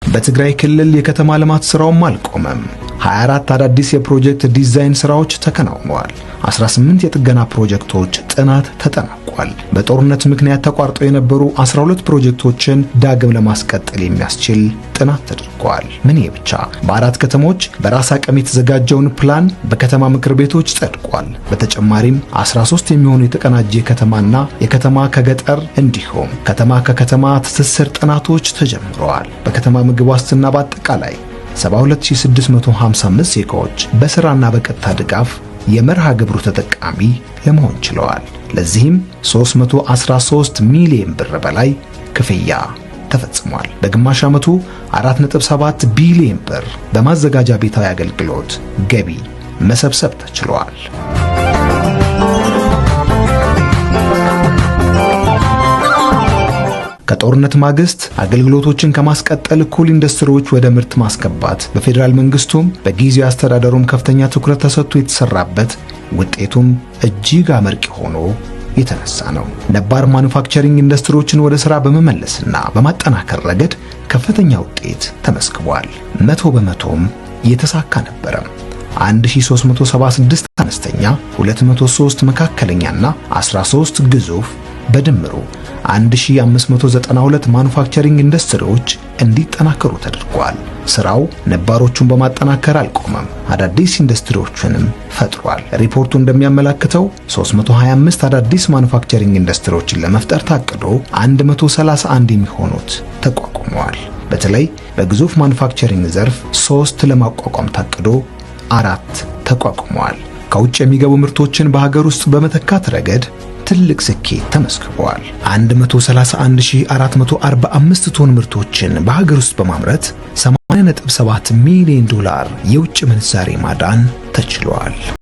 በትግራይ ክልል የከተማ ልማት ስራውም አልቆመም። 24 አዳዲስ የፕሮጀክት ዲዛይን ስራዎች ተከናውነዋል። 18 የጥገና ፕሮጀክቶች ጥናት ተጠናቋል። በጦርነት ምክንያት ተቋርጠው የነበሩ 12 ፕሮጀክቶችን ዳግም ለማስቀጠል የሚያስችል ጥናት ተደርጓል። ምን ብቻ በአራት ከተሞች በራስ አቅም የተዘጋጀውን ፕላን በከተማ ምክር ቤቶች ጸድቋል። በተጨማሪም 13 የሚሆኑ የተቀናጀ ከተማና የከተማ ከገጠር እንዲሁም ከተማ ከከተማ ትስስር ጥናቶች ተጀምረዋል። በከተማ ምግብ ዋስትና በአጠቃላይ 72655 ዜጋዎች በስራና በቀጥታ ድጋፍ የመርሃ ግብሩ ተጠቃሚ ለመሆን ችለዋል። ለዚህም 313 ሚሊዮን ብር በላይ ክፍያ ተፈጽሟል። በግማሽ ዓመቱ 4.7 ቢሊዮን ብር በማዘጋጃ ቤታዊ አገልግሎት ገቢ መሰብሰብ ተችሏል። ከጦርነት ማግስት አገልግሎቶችን ከማስቀጠል እኩል ኢንዱስትሪዎች ወደ ምርት ማስገባት በፌደራል መንግስቱም በጊዜያዊ አስተዳደሩም ከፍተኛ ትኩረት ተሰጥቶ የተሰራበት ውጤቱም እጅግ አመርቂ ሆኖ የተነሳ ነው። ነባር ማኑፋክቸሪንግ ኢንዱስትሪዎችን ወደ ሥራ በመመለስና በማጠናከር ረገድ ከፍተኛ ውጤት ተመስግቧል። 100% የተሳካ ነበረ። 1376 አነስተኛ፣ 203 መካከለኛና 13 ግዙፍ በድምሩ 1592 ማኑፋክቸሪንግ ኢንዱስትሪዎች እንዲጠናከሩ ተደርጓል። ስራው ነባሮቹን በማጠናከር አልቆመም፣ አዳዲስ ኢንዱስትሪዎችንም ፈጥሯል። ሪፖርቱ እንደሚያመለክተው 325 አዳዲስ ማኑፋክቸሪንግ ኢንዱስትሪዎችን ለመፍጠር ታቅዶ 131 የሚሆኑት ተቋቁመዋል። በተለይ በግዙፍ ማኑፋክቸሪንግ ዘርፍ 3 ለማቋቋም ታቅዶ 4 ተቋቁመዋል። ከውጭ የሚገቡ ምርቶችን በሀገር ውስጥ በመተካት ረገድ ትልቅ ስኬት ተመስግቧል። 131445 ቶን ምርቶችን በሀገር ውስጥ በማምረት 80.7 ሚሊዮን ዶላር የውጭ ምንዛሬ ማዳን ተችሏል።